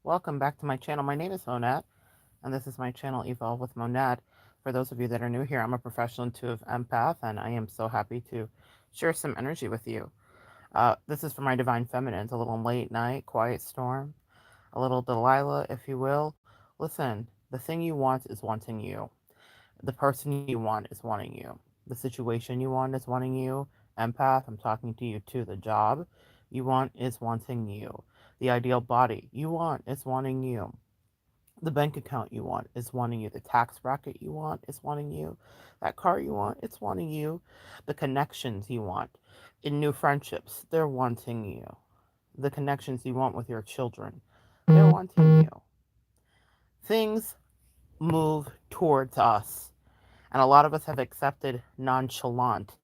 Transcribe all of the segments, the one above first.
Welcome back to my channel. My name is Monad, and this is my channel Evolve with Monad. For those of you that are new here, I'm a professional intuitive empath, and I am so happy to share some energy with you. This is for my divine feminines, a little late night, quiet storm, a little Delilah, if you will. Listen, the thing you want is wanting you. The person you want is wanting you. The situation you want is wanting you. Empath, I'm talking to you too. The job you want is wanting you. The ideal body you want is wanting you. The bank account you want is wanting you. The tax bracket you want is wanting you. That car you want, it's wanting you. The connections you want in new friendships, they're wanting you. The connections you want with your children, they're wanting you. Things move towards us. And a lot of us have accepted nonchalant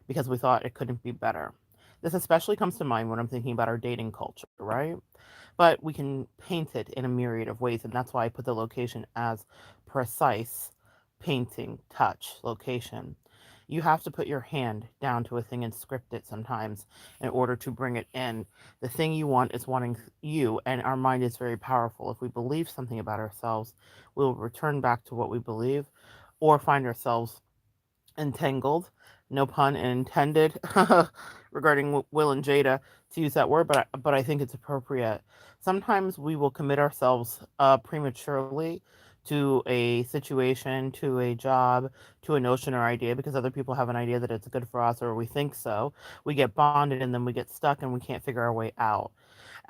because we thought it couldn't be better. This especially comes to mind when I'm thinking about our dating culture, right? But we can paint it in a myriad of ways, and that's why I put the location as precise painting, touch, location. You have to put your hand down to a thing and script it sometimes in order to bring it in. The thing you want is wanting you, and our mind is very powerful. If we believe something about ourselves, we'll return back to what we believe or find ourselves entangled, no pun intended, regarding Will and Jada to use that word, but I think it's appropriate. Sometimes we will commit ourselves prematurely to a situation, to a job, to a notion or idea because other people have an idea that it's good for us or we think so. We get bonded and then we get stuck and we can't figure our way out.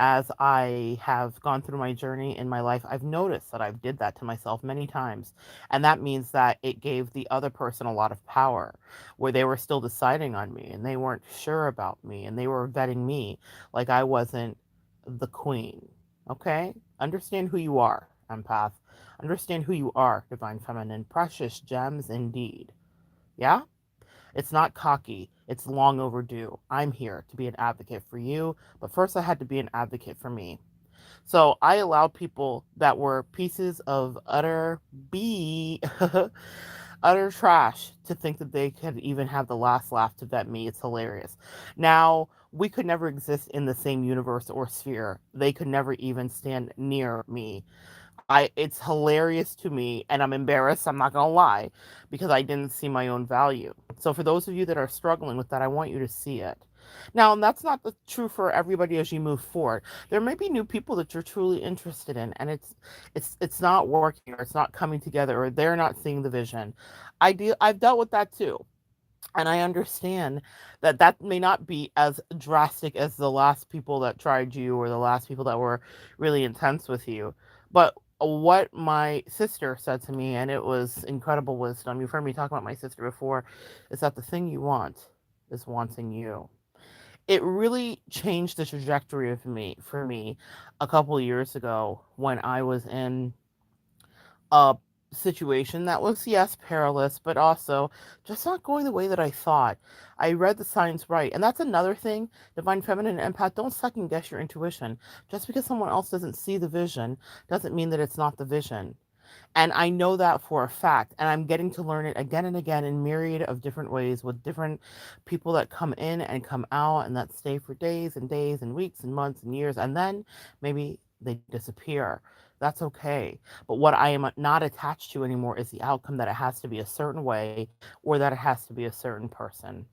As I have gone through my journey in my life, I've noticed that I've did that to myself many times. And that means that it gave the other person a lot of power where they were still deciding on me and they weren't sure about me and they were vetting me like I wasn't the queen. Okay? Understand who you are, empath. Understand who you are, divine feminine. Precious gems indeed. Yeah? It's not cocky. It's long overdue. I'm here to be an advocate for you, but first I had to be an advocate for me. So I allowed people that were pieces of utter B, utter trash to think that they could even have the last laugh to vet me. It's hilarious. Now, we could never exist in the same universe or sphere. They could never even stand near me. It's hilarious to me and I'm embarrassed, I'm not going to lie, because I didn't see my own value. So for those of you that are struggling with that, I want you to see it. Now, that's not the true for everybody as you move forward. There may be new people that you're truly interested in and it's not working or it's not coming together or they're not seeing the vision. I've dealt with that too. And I understand that that may not be as drastic as the last people that tried you or the last people that were really intense with you. But what my sister said to me, and it was incredible wisdom. You've heard me talk about my sister before, is that the thing you want is wanting you. It really changed the trajectory of me for me a couple of years ago when I was in a situation that was, yes, perilous, but also just not going the way that I thought. I read the signs right. And that's another thing, divine feminine and empath, don't second guess your intuition. Just because someone else doesn't see the vision doesn't mean that it's not the vision. And I know that for a fact. And I'm getting to learn it again and again in myriad of different ways with different people that come in and come out and that stay for days and weeks and months and years. And then maybe they disappear. That's okay. But what I am not attached to anymore is the outcome that it has to be a certain way or that it has to be a certain person.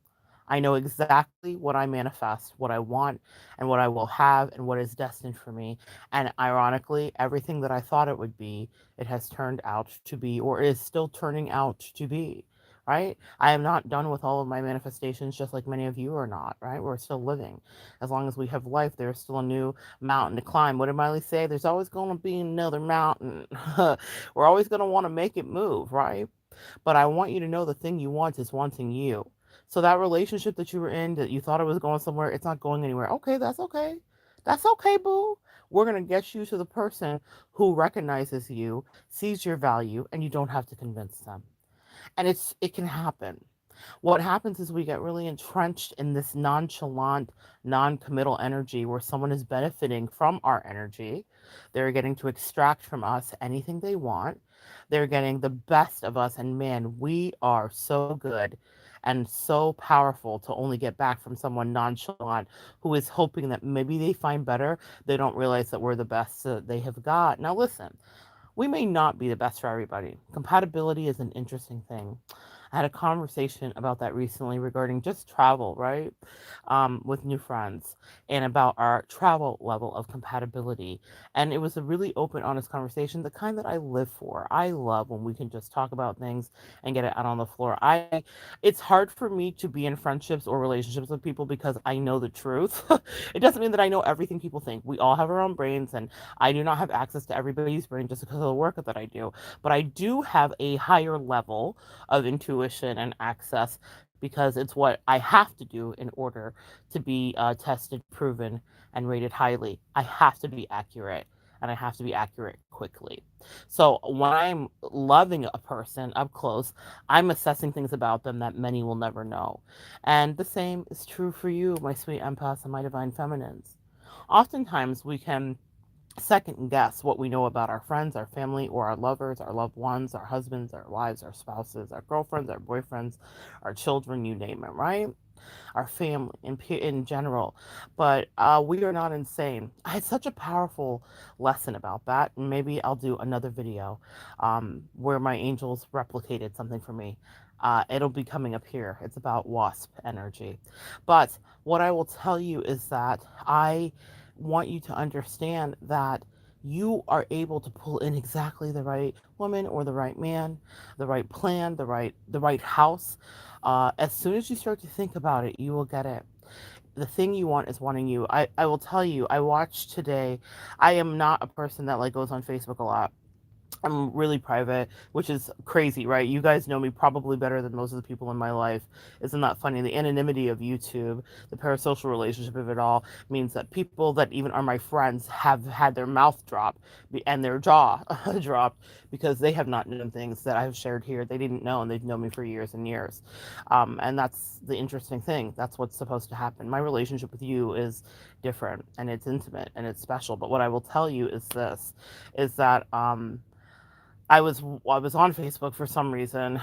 I know exactly what I manifest, what I want, and what I will have, and what is destined for me. And ironically, everything that I thought it would be, it has turned out to be, or is still turning out to be. Right? I am not done with all of my manifestations, just like many of you are not. Right? We're still living. As long as we have life, there's still a new mountain to climb. What did Miley say? There's always going to be another mountain. We're always going to want to make it move. Right? But I want you to know the thing you want is wanting you. So that relationship that you were in that you thought it was going somewhere, it's not going anywhere. Okay, that's okay. That's okay, boo. We're going to get you to the person who recognizes you, sees your value, and you don't have to convince them. And it can happen. What happens is we get really entrenched in this nonchalant, non-committal energy where someone is benefiting from our energy. They're getting to extract from us anything they want. They're getting the best of us, and man, we are so good and so powerful to only get back from someone nonchalant who is hoping that maybe they find better. They don't realize that we're the best that they have got. Now, listen, we may not be the best for everybody. Compatibility is an interesting thing. I had a conversation about that recently regarding just travel, right? With new friends and about our travel level of compatibility. And it was a really open, honest conversation, the kind that I live for. I love when we can just talk about things and get it out on the floor. It's hard for me to be in friendships or relationships with people because I know the truth. It doesn't mean that I know everything people think. We all have our own brains, and I do not have access to everybody's brain just because of the work that I do. But I do have a higher level of intuition and access because it's what I have to do in order to be tested, proven, and rated highly. I have to be accurate, and I have to be accurate quickly. So when I'm loving a person up close, I'm assessing things about them that many will never know. And the same is true for you, my sweet empaths and my divine feminines. Oftentimes we can second guess what we know about our friends, our family, or our lovers, our loved ones, our husbands, our wives, our spouses, our girlfriends, our boyfriends, our children, you name it, right? Our family in general. But we are not insane. I had such a powerful lesson about that. And maybe I'll do another video where my angels replicated something for me. It'll be coming up here. It's about wasp energy. But what I will tell you is that I want you to understand that you are able to pull in exactly the right woman or the right man, the right plan, the right house. As soon as you start to think about it, you will get it. The thing you want is wanting you. I will tell you, I watched today. I am not a person that like goes on Facebook a lot. I'm really private, which is crazy, right? You guys know me probably better than most of the people in my life. Isn't that funny? The anonymity of YouTube, the parasocial relationship of it all means that people that even are my friends have had their mouth drop and their jaw dropped because they have not known things that I've shared here. They didn't know, and they've known me for years and years. And that's the interesting thing. That's what's supposed to happen. My relationship with you is different, and it's intimate, and it's special. But what I will tell you is this, is that I was on Facebook for some reason.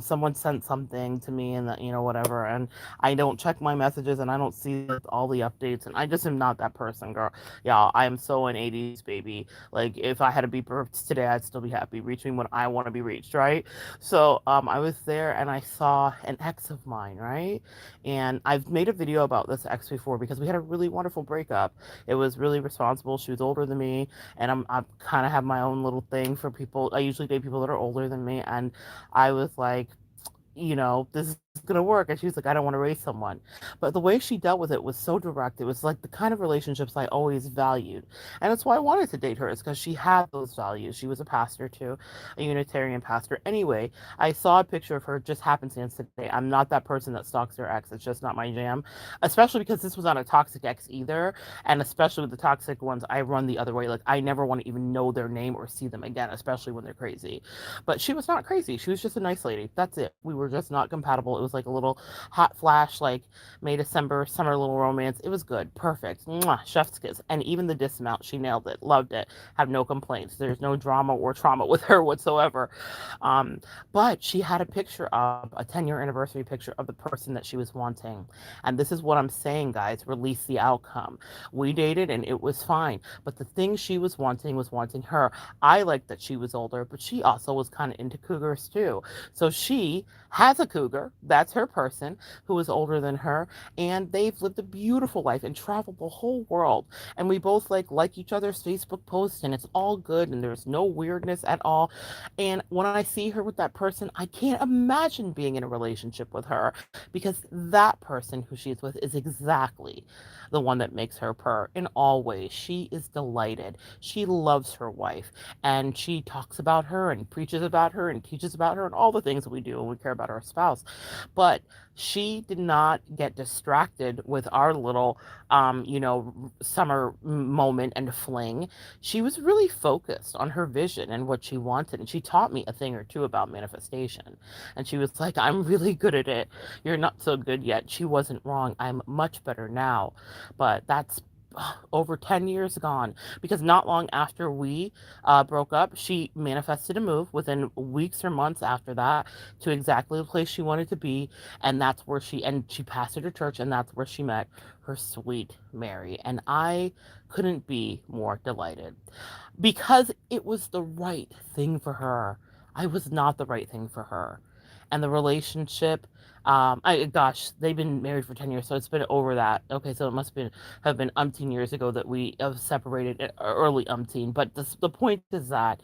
Someone sent something to me, and that whatever, and I don't check my messages, and I don't see all the updates, and I just am not that person, girl. Yeah, I am so an '80s baby. Like if I had a beeper today, I'd still be happy. Reach me when I want to be reached, right? So I was there, and I saw an ex of mine, right? And I've made a video about this ex before because we had a really wonderful breakup. It was really responsible. She was older than me, and I kind of have my own little thing for people. I usually date people that are older than me, and I was like, this is gonna work. And she was like, I don't want to raise someone. But the way she dealt with it was so direct. It was like the kind of relationships I always valued. And that's why I wanted to date her, is because she had those values. She was a pastor too, a Unitarian pastor. Anyway, I saw a picture of her just happenstance today. I'm not that person that stalks their ex. It's just not my jam. Especially because this was not a toxic ex either. And especially with the toxic ones, I run the other way. Like I never want to even know their name or see them again, especially when they're crazy. But she was not crazy. She was just a nice lady. That's it. We were just not compatible. It was like a little hot flash, like May December summer little romance. It was good, perfect. Mwah, chef's kiss. And even the dismount, she nailed it. Loved it. Have no complaints. There's no drama or trauma with her whatsoever. Um, but she had a picture of a 10-year anniversary picture of the person that she was wanting. And this is what I'm saying, guys. Release the outcome. We dated and it was fine. But the thing she was wanting her. I liked that she was older, but she also was kind of into cougars too. So she has a cougar, that's her person, who is older than her, and they've lived a beautiful life and traveled the whole world. And we both like each other's Facebook posts, and it's all good, and there's no weirdness at all. And when I see her with that person, I can't imagine being in a relationship with her because that person who she's with is exactly the one that makes her purr in all ways. She is delighted. She loves her wife, and she talks about her and preaches about her and teaches about her and all the things that we do when we care about our spouse. But she did not get distracted with our little summer moment and fling. She was really focused on her vision and what she wanted, and she taught me a thing or two about manifestation. And she was like, I'm really good at it. You're not so good yet. She wasn't wrong. I'm much better now. But that's over 10 years gone, because not long after we broke up, she manifested a move within weeks or months after that to exactly the place she wanted to be. And that's where she pastored her church, and that's where she met her sweet Mary. And I couldn't be more delighted because it was the right thing for her. I was not the right thing for her. And the relationship, they've been married for 10 years, so it's been over that. Okay, so it must have been umpteen years ago that we separated, early umpteen. But the point is that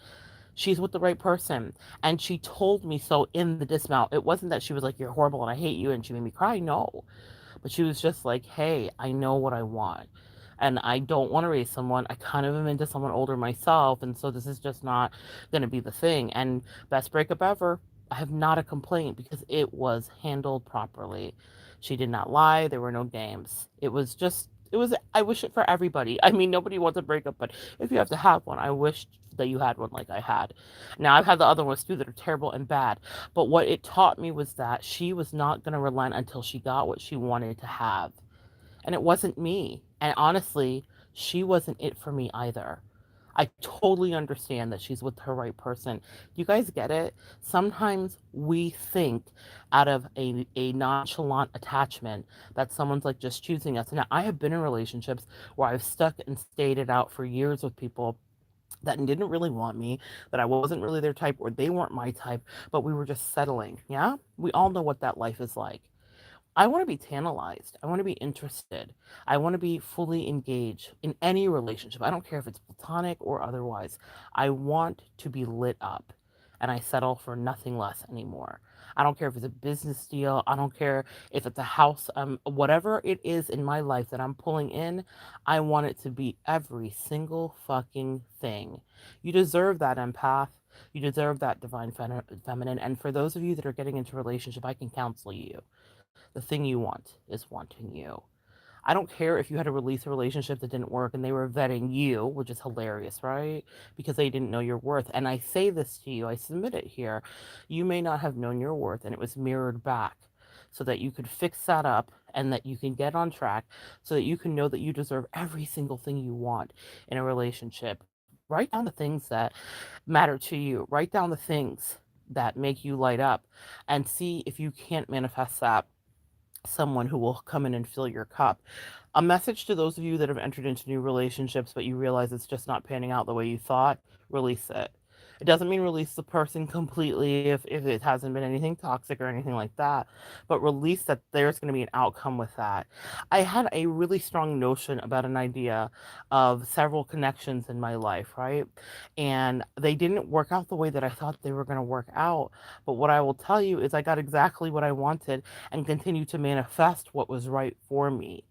she's with the right person. And she told me so in the dismount. It wasn't that she was like, "You're horrible and I hate you," and she made me cry. No, but she was just like, "Hey, I know what I want. And I don't want to raise someone. I kind of am into someone older myself. And so this is just not going to be the thing." And best breakup ever. I have not a complaint because it was handled properly. She did not lie. There were no games. I wish it for everybody. I mean, nobody wants a breakup, but if you have to have one, I wish that you had one like I had. Now, I've had the other ones too that are terrible and bad, but what it taught me was that she was not going to relent until she got what she wanted to have. And it wasn't me. And honestly, she wasn't it for me either. I totally understand that she's with her right person. You guys get it? Sometimes we think out of a nonchalant attachment that someone's like just choosing us. Now, I have been in relationships where I've stuck and stayed it out for years with people that didn't really want me, that I wasn't really their type, or they weren't my type, but we were just settling. Yeah? We all know what that life is like. I want to be tantalized. I want to be interested. I want to be fully engaged in any relationship. I don't care if it's platonic or otherwise. I want to be lit up, and I settle for nothing less anymore. I don't care if it's a business deal. I don't care if it's a house. Whatever it is in my life that I'm pulling in, I want it to be every single fucking thing. You deserve that, empath. You deserve that divine feminine. And for those of you that are getting into a relationship, I can counsel you. The thing you want is wanting you. I don't care if you had to release a relationship that didn't work and they were vetting you, which is hilarious, right? Because they didn't know your worth. And I say this to you, I submit it here. You may not have known your worth and it was mirrored back so that you could fix that up and that you can get on track so that you can know that you deserve every single thing you want in a relationship. Write down the things that matter to you, write down the things that make you light up and see if you can't manifest that someone who will come in and fill your cup. A message to those of you that have entered into new relationships, but you realize it's just not panning out the way you thought, release it. It doesn't mean release the person completely if it hasn't been anything toxic or anything like that, but release that there's going to be an outcome with that. I had a really strong notion about an idea of several connections in my life, right? And they didn't work out the way that I thought they were going to work out. But what I will tell you is I got exactly what I wanted and continue to manifest what was right for me.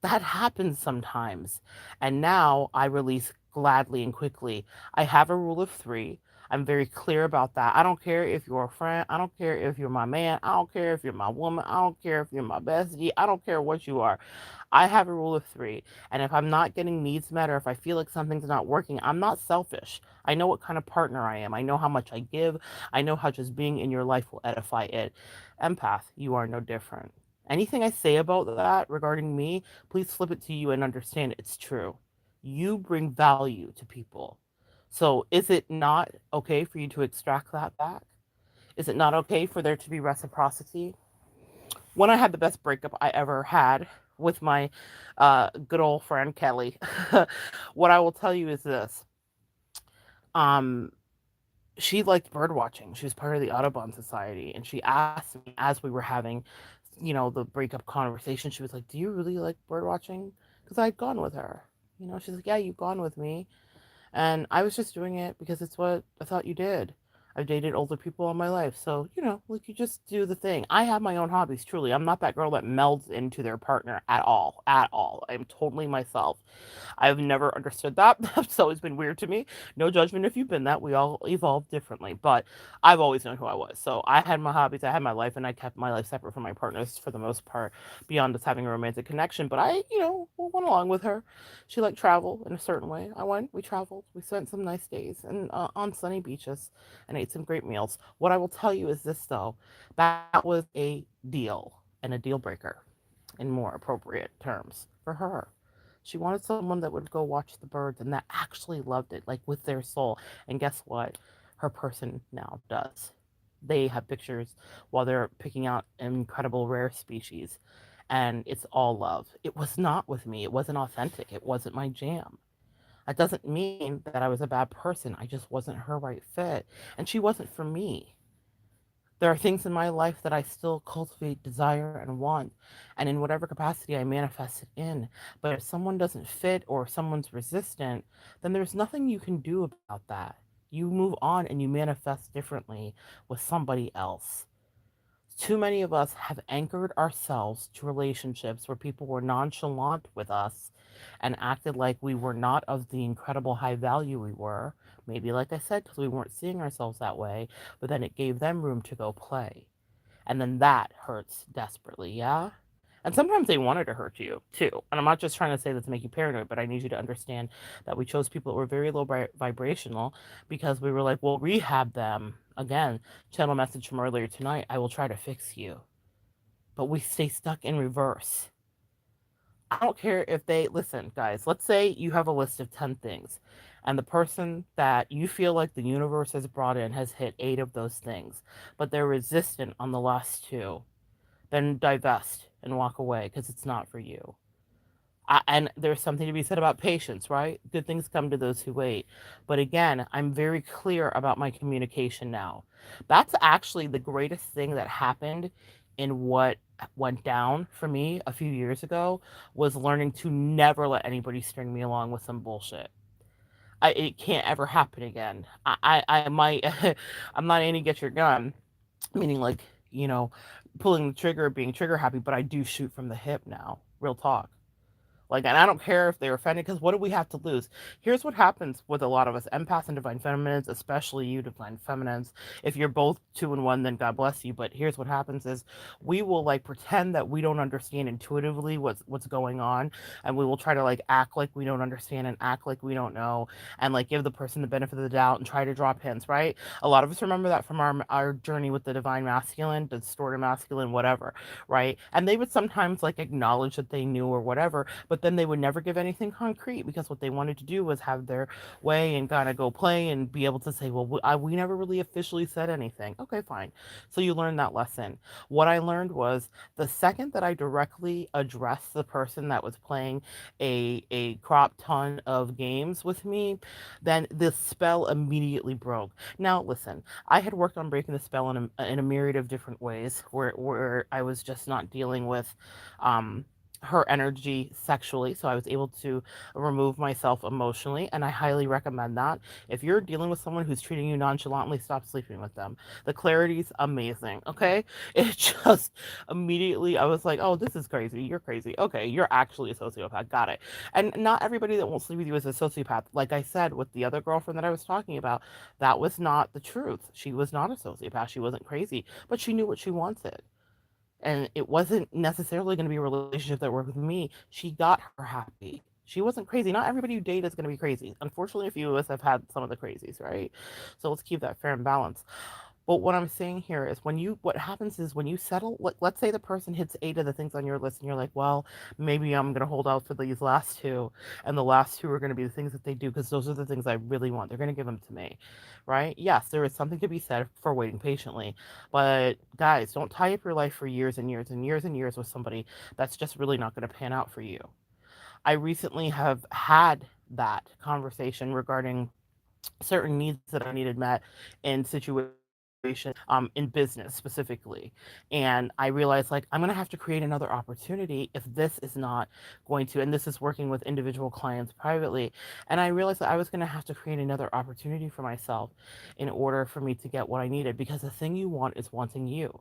That happens sometimes. And now I release gladly and quickly. I have a rule of three. I'm very clear about that. I don't care if you're a friend. I don't care if you're my man. I don't care if you're my woman. I don't care if you're my bestie. I don't care what you are. I have a rule of three. And if I'm not getting needs met or if I feel like something's not working, I'm not selfish. I know what kind of partner I am. I know how much I give. I know how just being in your life will edify it. Empath, you are no different. Anything I say about that regarding me, please flip it to you and understand it's true. You bring value to people. So is it not okay for you to extract that back? Is it not okay for there to be reciprocity? When I had the best breakup I ever had with my good old friend Kelly, what I will tell you is this. Um, she liked bird watching. She was part of the Audubon Society, and she asked me as we were having, the breakup conversation. She was like, "Do you really like bird watching?" Because I'd gone with her. She's like, "Yeah, you've gone with me." And I was just doing it because it's what I thought you did. I've dated older people all my life. So, like you just do the thing. I have my own hobbies, truly. I'm not that girl that melds into their partner at all. At all. I'm totally myself. I've never understood that. That's always been weird to me. No judgment if you've been that. We all evolve differently. But I've always known who I was. So I had my hobbies, I had my life, and I kept my life separate from my partners for the most part, beyond us having a romantic connection. But I, went along with her. She liked travel in a certain way. We traveled, we spent some nice days and on sunny beaches and ate some great meals. What I will tell you is this, though, that was a deal and a deal breaker in more appropriate terms for her. She wanted someone that would go watch the birds and that actually loved it, like with their soul. And guess what? Her person now does. They have pictures while they're picking out incredible rare species, and it's all love. It was not with me. It wasn't authentic. It wasn't my jam. That doesn't mean that I was a bad person. I just wasn't her right fit, and she wasn't for me. There are things in my life that I still cultivate, desire, and want, and in whatever capacity I manifest it in. But if someone doesn't fit or someone's resistant, then there's nothing you can do about that. You move on and you manifest differently with somebody else. Too many of us have anchored ourselves to relationships where people were nonchalant with us and acted like we were not of the incredible high value we were. Maybe, like I said, because we weren't seeing ourselves that way, but then it gave them room to go play. And then that hurts desperately, yeah? And sometimes they wanted to hurt you too. And I'm not just trying to say that to make you paranoid, but I need you to understand that we chose people that were very low vibrational because we were like, we'll rehab them. Again, channel message from earlier tonight, I will try to fix you. But we stay stuck in reverse. I don't care if they listen, guys. Let's say you have a list of 10 things, and the person that you feel like the universe has brought in has hit 8 of those things, but they're resistant on the last 2. Then divest and walk away because it's not for you. And there's something to be said about patience, right? Good things come to those who wait. But again, I'm very clear about my communication now. That's actually the greatest thing that happened in what went down for me a few years ago was learning to never let anybody string me along with some bullshit. It can't ever happen again. I might, I'm not any get your gun, meaning like, you know, pulling the trigger, being trigger happy, but I do shoot from the hip now. Real talk. Like, and I don't care if they're offended because what do we have to lose? Here's what happens with a lot of us empaths and divine feminines, especially you, divine feminines. If you're both 2 in 1, then God bless you. But here's what happens is we will like pretend that we don't understand intuitively what's going on, and we will try to like act like we don't understand and act like we don't know, and like give the person the benefit of the doubt and try to drop hints. Right? A lot of us remember that from our journey with the divine masculine, the distorted masculine, whatever. Right? And they would sometimes like acknowledge that they knew or whatever, but then they would never give anything concrete because what they wanted to do was have their way and kind of go play and be able to say, well, we never really officially said anything. Okay, fine. So you learned that lesson. What I learned was the second that I directly addressed the person that was playing a crop ton of games with me, then the spell immediately broke. Now, listen, I had worked on breaking the spell in a myriad of different ways where I was just not dealing with her energy sexually, so I was able to remove myself emotionally, and I highly recommend that. If you're dealing with someone who's treating you nonchalantly, stop sleeping with them. The clarity's amazing, okay? It just immediately I was like, oh, this is crazy. You're crazy. Okay, you're actually a sociopath. Got it. And not everybody that won't sleep with you is a sociopath. Like I said with the other girlfriend that I was talking about, that was not the truth. She was not a sociopath. She wasn't crazy, but she knew what she wanted, and it wasn't necessarily going to be a relationship that worked with me. She got her happy. She wasn't crazy. Not everybody you date is going to be crazy. Unfortunately, a few of us have had some of the crazies, right? So let's keep that fair and balanced. But what I'm saying here is what happens is when you settle, let's say the person hits 8 of the things on your list and you're like, well, maybe I'm going to hold out for these last 2. And the last 2 are going to be the things that they do because those are the things I really want. They're going to give them to me, right? Yes, there is something to be said for waiting patiently. But guys, don't tie up your life for years and years and years and years with somebody that's just really not going to pan out for you. I recently have had that conversation regarding certain needs that I needed met in situations, in business specifically. And I realized like I'm gonna have to create another opportunity if this is not going to, and this is working with individual clients privately. And I realized that I was gonna have to create another opportunity for myself in order for me to get what I needed because the thing you want is wanting you.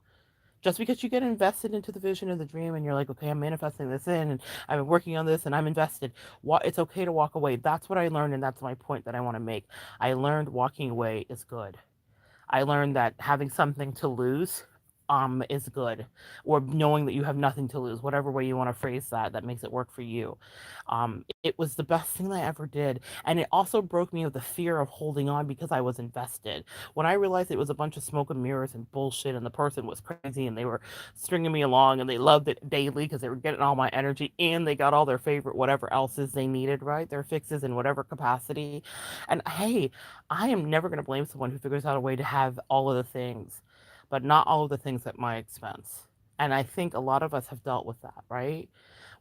Just because you get invested into the vision and the dream and you're like, okay, I'm manifesting this in and I've been working on this and I'm invested, it's okay to walk away. That's what I learned, and that's my point that I want to make. I learned walking away is good. I learned that having something to lose is good, or knowing that you have nothing to lose, whatever way you want to phrase that, that makes it work for you. It was the best thing that I ever did, and it also broke me of the fear of holding on because I was invested. When I realized it was a bunch of smoke and mirrors and bullshit, and the person was crazy, and they were stringing me along, and they loved it daily because they were getting all my energy, and they got all their favorite whatever else's they needed, right, their fixes in whatever capacity. And hey, I am never going to blame someone who figures out a way to have all of the things, but not all of the things at my expense. And I think a lot of us have dealt with that, right?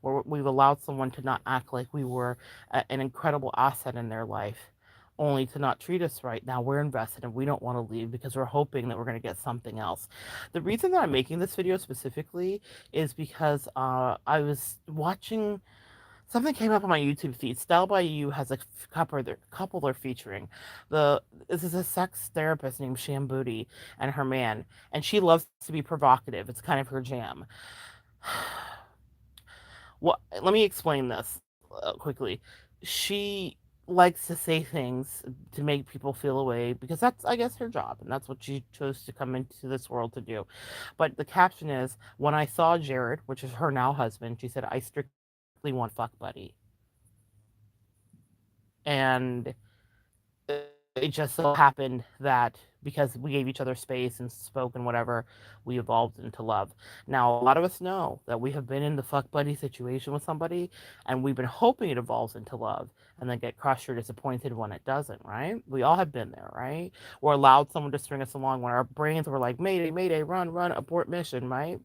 Where we've allowed someone to not act like we were an incredible asset in their life, only to not treat us right. Now we're invested and we don't want to leave because we're hoping that we're going to get something else. The reason that I'm making this video specifically is because I was watching. Something came up on my YouTube feed. Style by You has a couple they're featuring. This is a sex therapist named Shamboody and her man, and she loves to be provocative. It's kind of her jam. What? Let me explain this quickly. She likes to say things to make people feel away because that's, I guess, her job, and that's what she chose to come into this world to do. But the caption is, "When I saw Jared," which is her now husband, she said, "I strictly want fuck buddy." And it just so happened that because we gave each other space and spoke and whatever, we evolved into love. Now, a lot of us know that we have been in the fuck buddy situation with somebody, and we've been hoping it evolves into love, and then get crushed or disappointed when it doesn't, right? We all have been there, right? Or allowed someone to string us along when our brains were like, "Mayday, mayday, run, run, abort mission," right?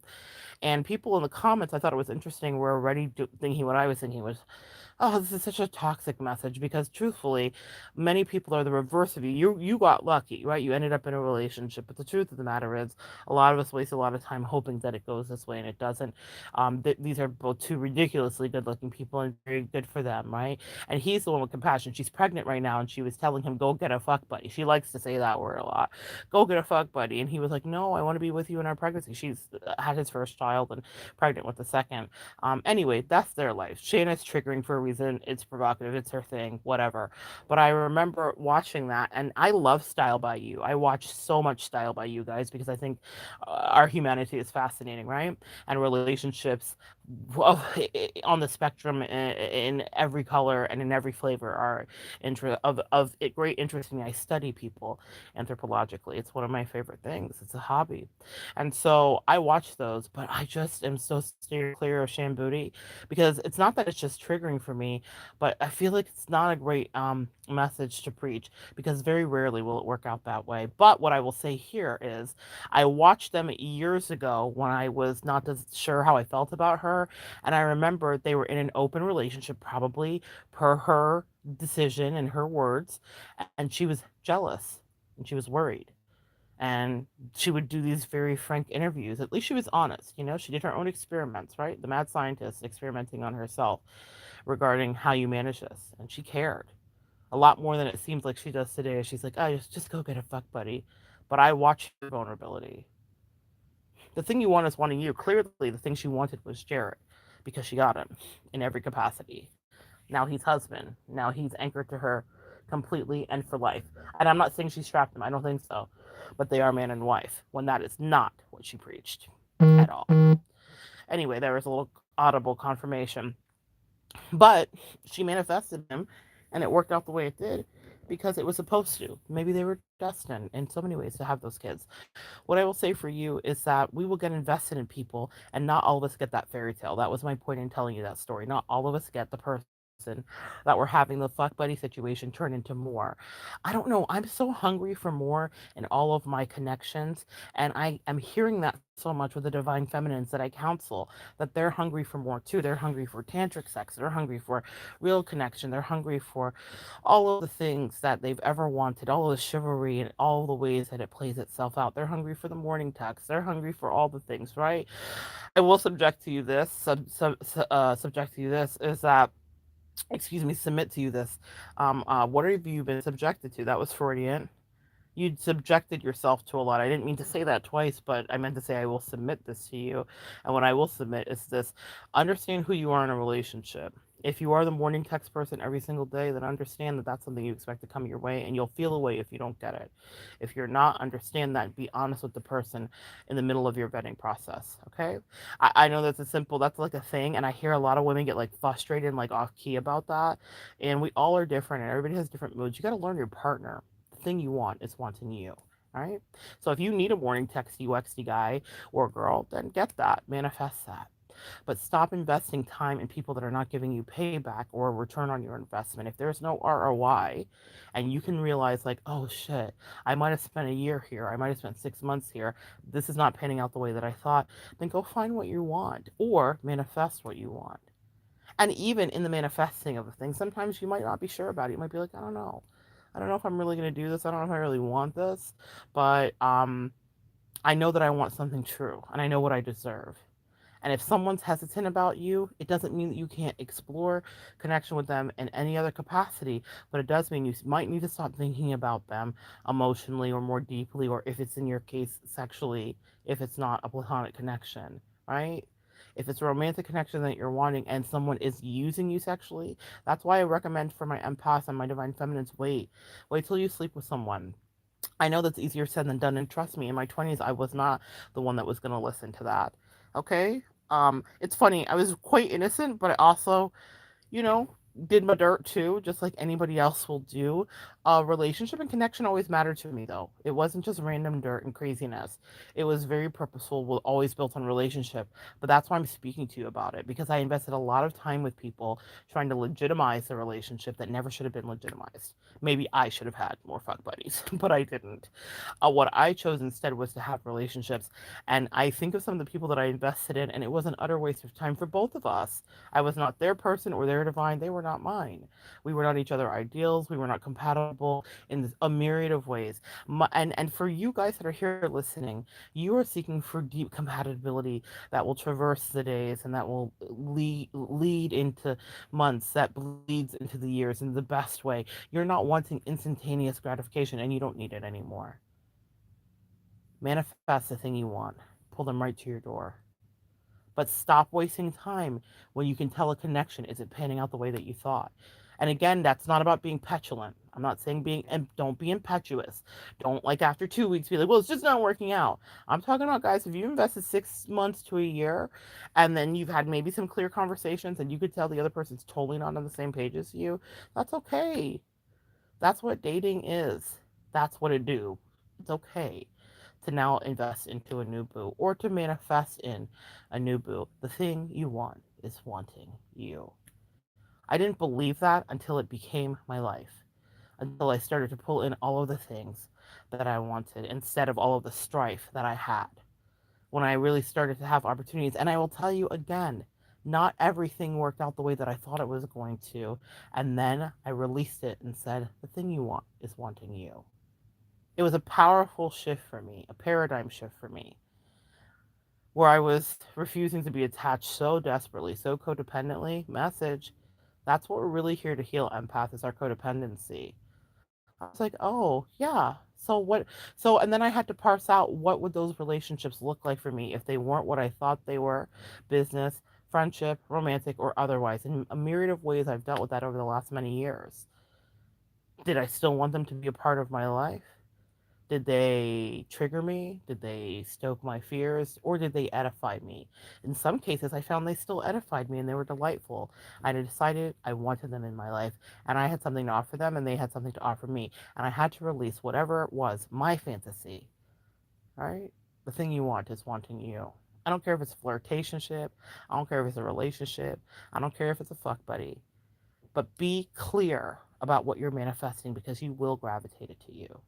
And people in the comments, I thought it was interesting, were already thinking what I was thinking was, oh, this is such a toxic message because truthfully, many people are the reverse of you. You got lucky, right? You ended up in a relationship, but the truth of the matter is, a lot of us waste a lot of time hoping that it goes this way and it doesn't. These are both two ridiculously good-looking people, and very good for them, right? And he's the one with compassion. She's pregnant right now, and she was telling him, "Go get a fuck buddy." She likes to say that word a lot. Go get a fuck buddy, and he was like, "No, I want to be with you in our pregnancy." She's had his first child and pregnant with the second. Anyway, that's their life. Shayna's triggering for a reason. It's provocative. It's her thing. Whatever. But I remember watching that, and I love Style by You. I watch so much Style by You, guys, because I think our humanity is fascinating, right? And relationships, well, on the spectrum, in every color and in every flavor, are of great interest to me. I study people anthropologically. It's one of my favorite things. It's a hobby. And so I watch those, but I just am so steer clear of Shambooty because it's not that it's just triggering for me, but I feel like it's not a great message to preach because very rarely will it work out that way. But what I will say here is I watched them years ago when I was not as sure how I felt about her, and I remember they were in an open relationship, probably per her decision and her words, and she was jealous and she was worried, and she would do these very frank interviews. At least she was honest, you know. She did her own experiments, right? The mad scientist experimenting on herself regarding how you manage this, and she cared a lot more than it seems like she does today. She's like, "Oh, just go get a fuck buddy." But I watched her vulnerability. The thing you want is wanting you. Clearly, the thing she wanted was Jared because she got him in every capacity. Now he's husband. Now he's anchored to her completely and for life. And I'm not saying she strapped him. I don't think so. But they are man and wife when that is not what she preached at all. Anyway, there was a little audible confirmation. But she manifested him and it worked out the way it did because it was supposed to. Maybe they were destined in so many ways to have those kids. What I will say for you is that we will get invested in people, and not all of us get that fairy tale. That was my point in telling you that story. Not all of us get the person that we're having the fuck buddy situation turn into more. I don't know. I'm so hungry for more in all of my connections, and I am hearing that so much with the divine feminines that I counsel, that they're hungry for more too. They're hungry for tantric sex. They're hungry for real connection. They're hungry for all of the things that they've ever wanted, all of the chivalry and all the ways that it plays itself out. They're hungry for the morning text. They're hungry for all the things, right? I will subject to you this, subject to you this is that, excuse me, submit to you this. What have you been subjected to? That was Freudian. You subjected yourself to a lot. I didn't mean to say that twice, but I meant to say I will submit this to you. And what I will submit is this: understand who you are in a relationship. If you are the morning text person every single day, then understand that that's something you expect to come your way, and you'll feel away if you don't get it. If you're not, understand that. Be honest with the person in the middle of your vetting process. Okay, I know that's a simple, that's like a thing, and I hear a lot of women get like frustrated and like off key about that. And we all are different, and everybody has different moods. You got to learn your partner. The thing you want is wanting you. All right. So if you need a morning texty, wexty guy or girl, then get that. Manifest that, but stop investing time in people that are not giving you payback or a return on your investment. If there's no ROI and you can realize, like, oh shit, I might have spent a year here, I might have spent 6 months here, this is not panning out the way that I thought, then go find what you want or manifest what you want. And even in the manifesting of a thing, sometimes you might not be sure about it. You might be like, I don't know. I don't know if I'm really going to do this. I don't know if I really want this, but I know that I want something true and I know what I deserve. And if someone's hesitant about you, it doesn't mean that you can't explore connection with them in any other capacity, but it does mean you might need to stop thinking about them emotionally or more deeply, or if it's in your case, sexually, if it's not a platonic connection, right? If it's a romantic connection that you're wanting and someone is using you sexually, that's why I recommend for my empaths and my divine feminines, wait till you sleep with someone. I know that's easier said than done, and trust me, in my 20s, I was not the one that was going to listen to that. Okay? It's funny. I was quite innocent, but I also, you know, did my dirt too, just like anybody else will do. Relationship and connection always mattered to me, though. It wasn't just random dirt and craziness. It was very purposeful, always built on relationship. But that's why I'm speaking to you about it, because I invested a lot of time with people trying to legitimize a relationship that never should have been legitimized. Maybe I should have had more fuck buddies, but I didn't. What I chose instead was to have relationships. And I think of some of the people that I invested in, and it was an utter waste of time for both of us. I was not their person or their divine. They were not mine. We were not each other ideals. We were not compatible in a myriad of ways. And for you guys that are here listening, you are seeking for deep compatibility that will traverse the days and that will lead into months, that bleeds into the years in the best way. You're not wanting instantaneous gratification, and you don't need it anymore. Manifest the thing you want. Pull them right to your door. But stop wasting time when you can tell a connection isn't panning out the way that you thought. And again, that's not about being petulant. I'm not saying and don't be impetuous. Don't like after 2 weeks be like, well, it's just not working out. I'm talking about, guys, if you invested 6 months to a year and then you've had maybe some clear conversations and you could tell the other person's totally not on the same page as you, that's okay. That's what dating is. That's what it do. It's okay to now invest into a new boo or to manifest in a new boo. The thing you want is wanting you. I didn't believe that until it became my life, until I started to pull in all of the things that I wanted instead of all of the strife that I had. When I really started to have opportunities, and I will tell you again, not everything worked out the way that I thought it was going to. And then I released it and said, the thing you want is wanting you. It was a powerful shift for me, a paradigm shift for me, where I was refusing to be attached so desperately, so codependently. Message, that's what we're really here to heal, empath, is our codependency. I was like, oh, yeah. So what? So, and then I had to parse out what would those relationships look like for me if they weren't what I thought they were, business, friendship, romantic, or otherwise. In a myriad of ways, I've dealt with that over the last many years. Did I still want them to be a part of my life? Did they trigger me? Did they stoke my fears? Or did they edify me? In some cases, I found they still edified me and they were delightful. I decided I wanted them in my life and I had something to offer them and they had something to offer me. And I had to release whatever it was, my fantasy. All right? The thing you want is wanting you. I don't care if it's a flirtationship. I don't care if it's a relationship. I don't care if it's a fuck buddy. But be clear about what you're manifesting because you will gravitate it to you.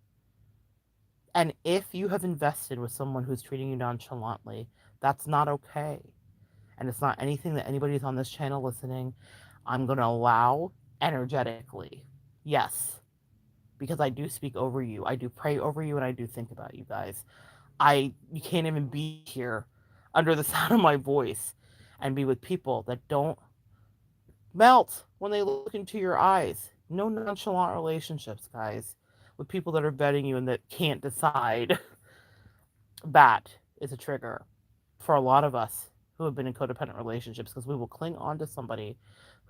And if you have invested with someone who's treating you nonchalantly, that's not okay. And it's not anything that anybody's on this channel listening I'm going to allow energetically. Yes, because I do speak over you. I do pray over you and I do think about you guys. You can't even be here under the sound of my voice and be with people that don't melt when they look into your eyes. No nonchalant relationships, guys, with people that are vetting you and that can't decide. That is a trigger for a lot of us who have been in codependent relationships because we will cling on to somebody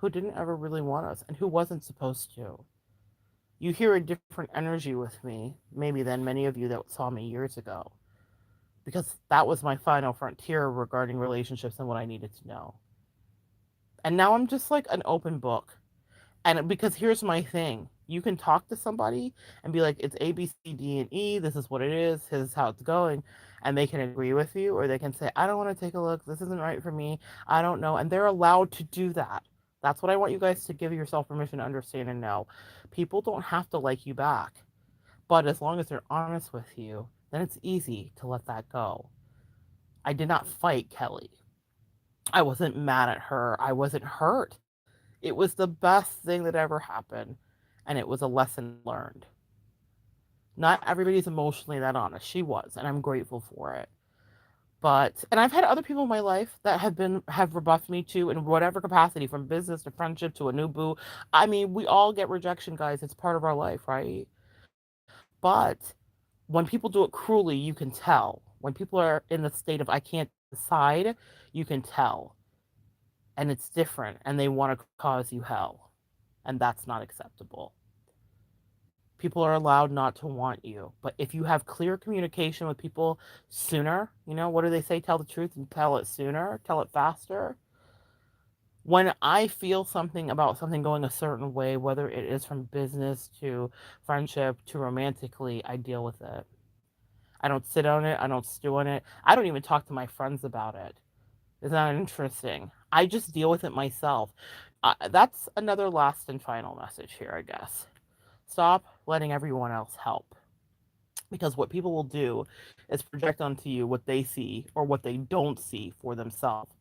who didn't ever really want us and who wasn't supposed to. You hear a different energy with me, maybe than many of you that saw me years ago, because that was my final frontier regarding relationships and what I needed to know. And now I'm just like an open book. And because here's my thing, you can talk to somebody and be like, it's A, B, C, D, and E. This is what it is. This is how it's going. And they can agree with you, or they can say, I don't want to take a look. This isn't right for me. I don't know. And they're allowed to do that. That's what I want you guys to give yourself permission to understand and know. People don't have to like you back. But as long as they're honest with you, then it's easy to let that go. I did not fight Kelly. I wasn't mad at her. I wasn't hurt. It was the best thing that ever happened. And it was a lesson learned. Not everybody's emotionally that honest. She was, and I'm grateful for it. But and I've had other people in my life that have rebuffed me too in whatever capacity, from business to friendship to a new boo. I mean, we all get rejection, guys. It's part of our life, right? But when people do it cruelly, you can tell. When people are in the state of I can't decide, you can tell. And it's different, and they want to cause you hell. And that's not acceptable. People are allowed not to want you. But if you have clear communication with people sooner, what do they say? Tell the truth and tell it sooner, tell it faster. When I feel something about something going a certain way, whether it is from business to friendship to romantically, I deal with it. I don't sit on it. I don't stew on it. I don't even talk to my friends about it. Isn't that interesting? I just deal with it myself. That's another last and final message here, I guess. Stop letting everyone else help. Because what people will do is project onto you what they see or what they don't see for themselves.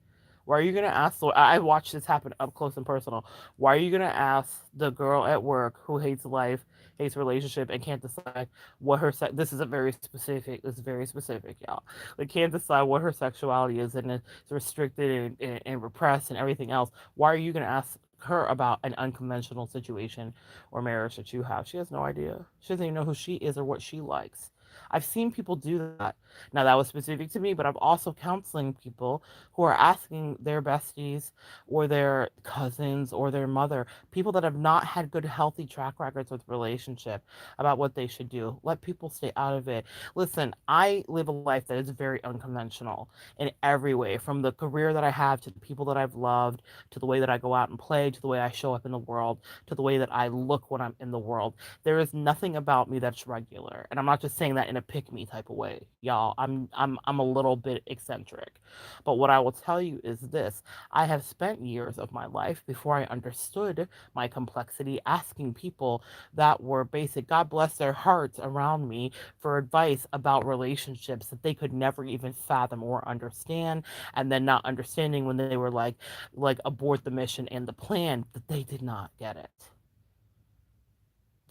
Why are you going to ask? I watched this happen up close and personal. Why are you going to ask the girl at work who hates life, hates relationship, and can't decide what her this is a very specific. This is very specific, y'all. Like, can't decide what her sexuality is, and it's restricted and repressed and everything else. Why are you going to ask her about an unconventional situation or marriage that you have? She has no idea. She doesn't even know who she is or what she likes. I've seen people do that. Now, that was specific to me, but I'm also counseling people who are asking their besties or their cousins or their mother, people that have not had good, healthy track records with relationship, about what they should do. Let people stay out of it. Listen, I live a life that is very unconventional in every way, from the career that I have to the people that I've loved, to the way that I go out and play, to the way I show up in the world, to the way that I look when I'm in the world. There is nothing about me that's regular. And I'm not just saying that in a pick me type of way. Y'all, I'm a little bit eccentric. But what I will tell you is this: I have spent years of my life before I understood my complexity asking people that were basic, God bless their hearts, around me for advice about relationships that they could never even fathom or understand, and then not understanding when they were like abort the mission and the plan, that they did not get it.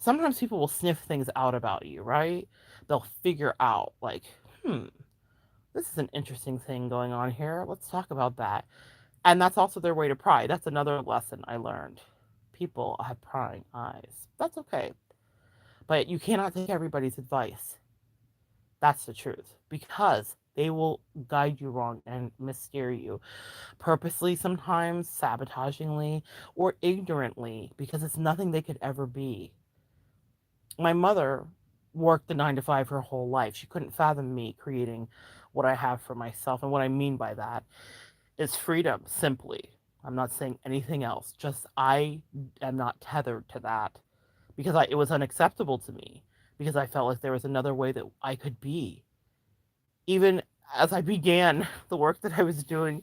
Sometimes people will sniff things out about you, right? They'll figure out, like, this is an interesting thing going on here. Let's talk about that. And that's also their way to pry. That's another lesson I learned. People have prying eyes. That's okay. But you cannot take everybody's advice. That's the truth. Because they will guide you wrong and missteer you, purposely sometimes, sabotagingly, or ignorantly, because it's nothing they could ever be. My mother worked the 9 to 5 her whole life. She couldn't fathom me creating what I have for myself. And what I mean by that is freedom, simply. I'm not saying anything else. Just I am not tethered to that because it was unacceptable to me, because I felt like there was another way that I could be. Even as I began the work that I was doing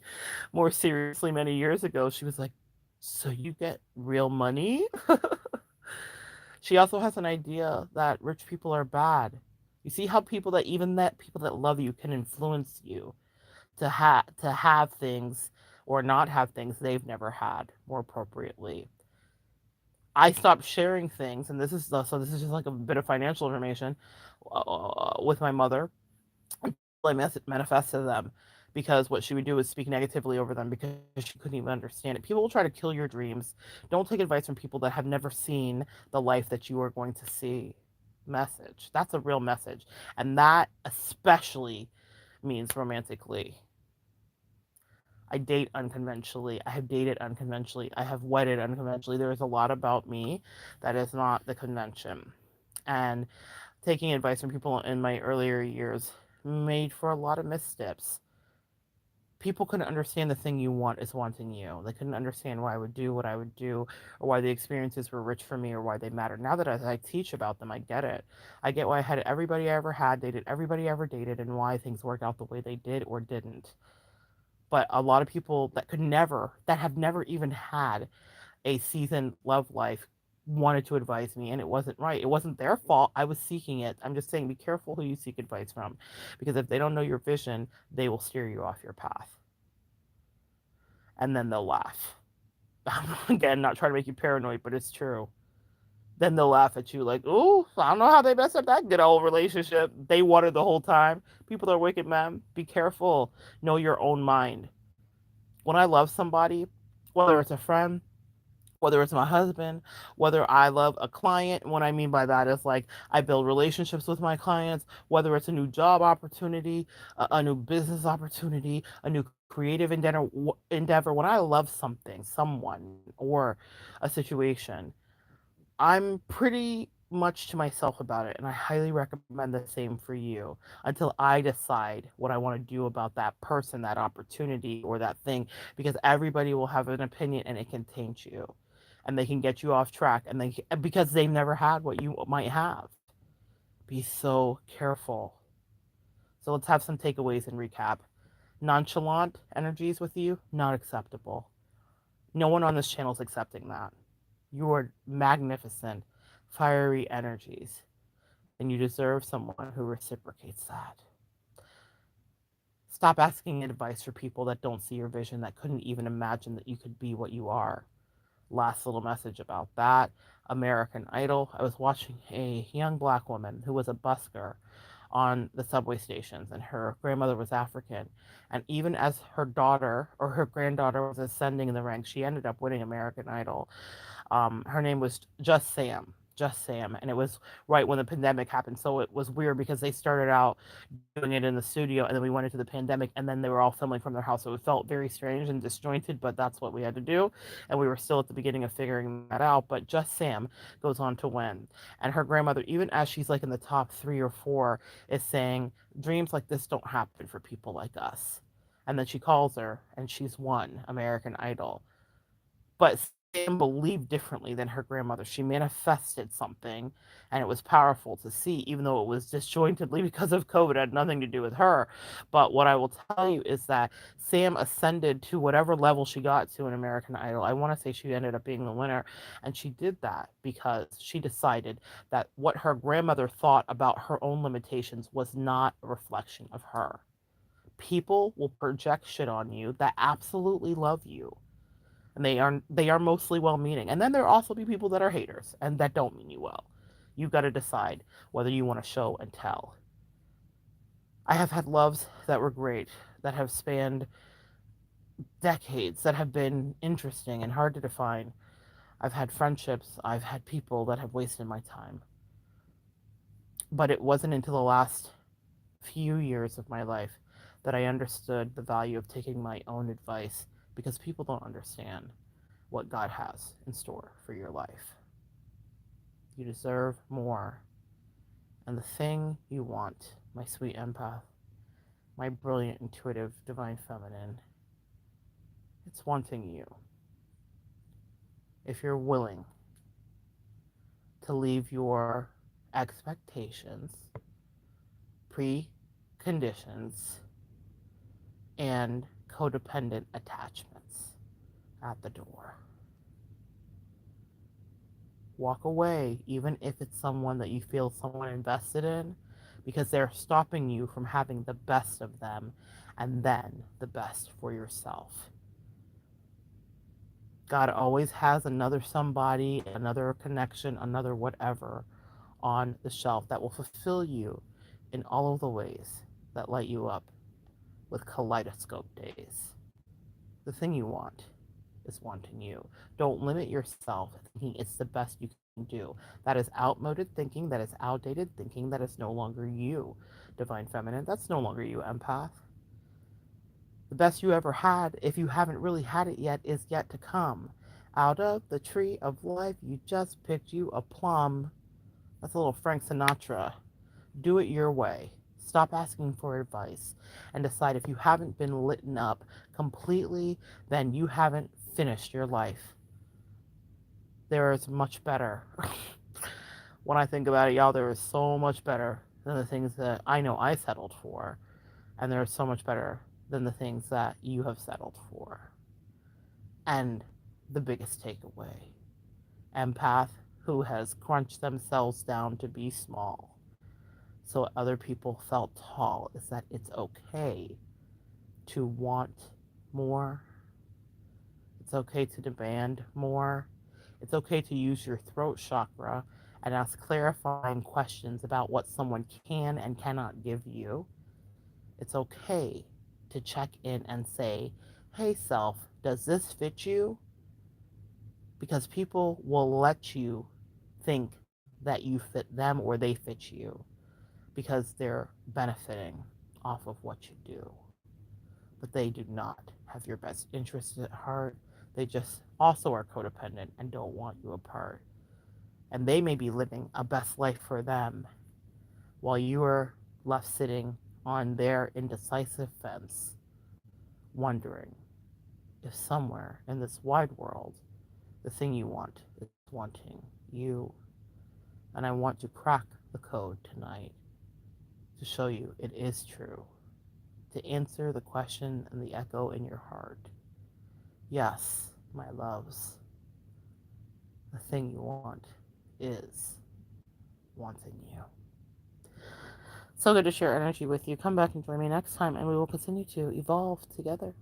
more seriously many years ago, she was like, so you get real money? She also has an idea that rich people are bad. You see how people that love you can influence you to have things or not have things they've never had, more appropriately. I stopped sharing things, and this is just like a bit of financial information with my mother until I manifested them, because what she would do is speak negatively over them because she couldn't even understand it. People will try to kill your dreams. Don't take advice from people that have never seen the life that you are going to see. Message. That's a real message. And that especially means romantically. I date unconventionally. I have dated unconventionally. I have wedded unconventionally. There is a lot about me that is not the convention. And taking advice from people in my earlier years made for a lot of missteps. People couldn't understand the thing you want is wanting you. They couldn't understand why I would do what I would do, or why the experiences were rich for me, or why they mattered. Now that I teach about them, I get it. I get why I had everybody I ever had, dated everybody I ever dated, and why things worked out the way they did or didn't. But a lot of people that could never, that have never even had a seasoned love life, wanted to advise me, and it wasn't right. It wasn't their fault. I was seeking it. I'm just saying, be careful who you seek advice from, because if they don't know your vision, they will steer you off your path, and then they'll laugh. Again, not trying to make you paranoid, but it's true. Then they'll laugh at you like, "Ooh, I don't know how they messed up that good old relationship. They wanted the whole time." People are wicked, man. Be careful. Know your own mind. When I love somebody, whether it's a friend, whether it's my husband, whether I love a client. What I mean by that is like I build relationships with my clients, whether it's a new job opportunity, a new business opportunity, a new creative endeavor. When I love something, someone, or a situation, I'm pretty much to myself about it, and I highly recommend the same for you until I decide what I want to do about that person, that opportunity, or that thing, because everybody will have an opinion and it can taint you. And they can get you off track, and they because they've never had what you might have. Be so careful. So let's have some takeaways and recap. Nonchalant energies with you, not acceptable. No one on this channel is accepting that. You are magnificent, fiery energies, and you deserve someone who reciprocates that. Stop asking advice for people that don't see your vision, that couldn't even imagine that you could be what you are. Last little message about that. American Idol. I was watching a young black woman who was a busker on the subway stations, and her grandmother was African. And even as her daughter or her granddaughter was ascending in the ranks, she ended up winning American Idol. Her name was Just Sam. Just Sam. And it was right when the pandemic happened. So it was weird because they started out doing it in the studio, and then we went into the pandemic, and then they were all filming from their house. So it felt very strange and disjointed, but that's what we had to do. And we were still at the beginning of figuring that out. But Just Sam goes on to win. And her grandmother, even as she's like in the top 3 or 4, is saying, dreams like this don't happen for people like us. And then she calls her, and she's won American Idol. But Sam believed differently than her grandmother. She manifested something, and it was powerful to see, even though it was disjointedly because of COVID. It had nothing to do with her. But what I will tell you is that Sam ascended to whatever level she got to in American Idol. I want to say she ended up being the winner, and she did that because she decided that what her grandmother thought about her own limitations was not a reflection of her. People will project shit on you that absolutely love you, and they are mostly well meaning. And then there'll also be people that are haters and that don't mean you well. You've got to decide whether you want to show and tell. I have had loves that were great, that have spanned decades, that have been interesting and hard to define. I've had friendships, I've had people that have wasted my time. But it wasn't until the last few years of my life that I understood the value of taking my own advice, because people don't understand what God has in store for your life. You deserve more. And the thing you want, my sweet empath, my brilliant, intuitive, divine feminine, it's wanting you. If you're willing to leave your expectations, preconditions, and codependent attachments at the door. Walk away, even if it's someone that you feel someone invested in, because they're stopping you from having the best of them and then the best for yourself. God always has another somebody, another connection, another whatever on the shelf that will fulfill you in all of the ways that light you up with kaleidoscope days. The thing you want is wanting you. Don't limit yourself thinking it's the best you can do. That is outmoded thinking. That is outdated thinking. That is no longer you, divine feminine. That's no longer you, empath. The best you ever had, if you haven't really had it yet, is yet to come. Out of the tree of life, you just picked you a plum. That's a little Frank Sinatra. Do it your way. Stop asking for advice and decide if you haven't been lit up completely, then you haven't finished your life. There is much better. When I think about it, y'all, there is so much better than the things that I know I settled for. And there is so much better than the things that you have settled for. And the biggest takeaway, empath who has crunched themselves down to be small so other people felt tall, is that it's okay to want more. It's okay to demand more. It's okay to use your throat chakra and ask clarifying questions about what someone can and cannot give you. It's okay to check in and say, hey, self, does this fit you? Because people will let you think that you fit them or they fit you because they're benefiting off of what you do. But they do not have your best interest at heart. They just also are codependent and don't want you apart. And they may be living a best life for them while you are left sitting on their indecisive fence, wondering if somewhere in this wide world, the thing you want is wanting you. And I want to crack the code tonight to show you it is true, to answer the question and the echo in your heart. Yes, my loves, the thing you want is wanting you. So good to share energy with you. Come back and join me next time, and we will continue to evolve together.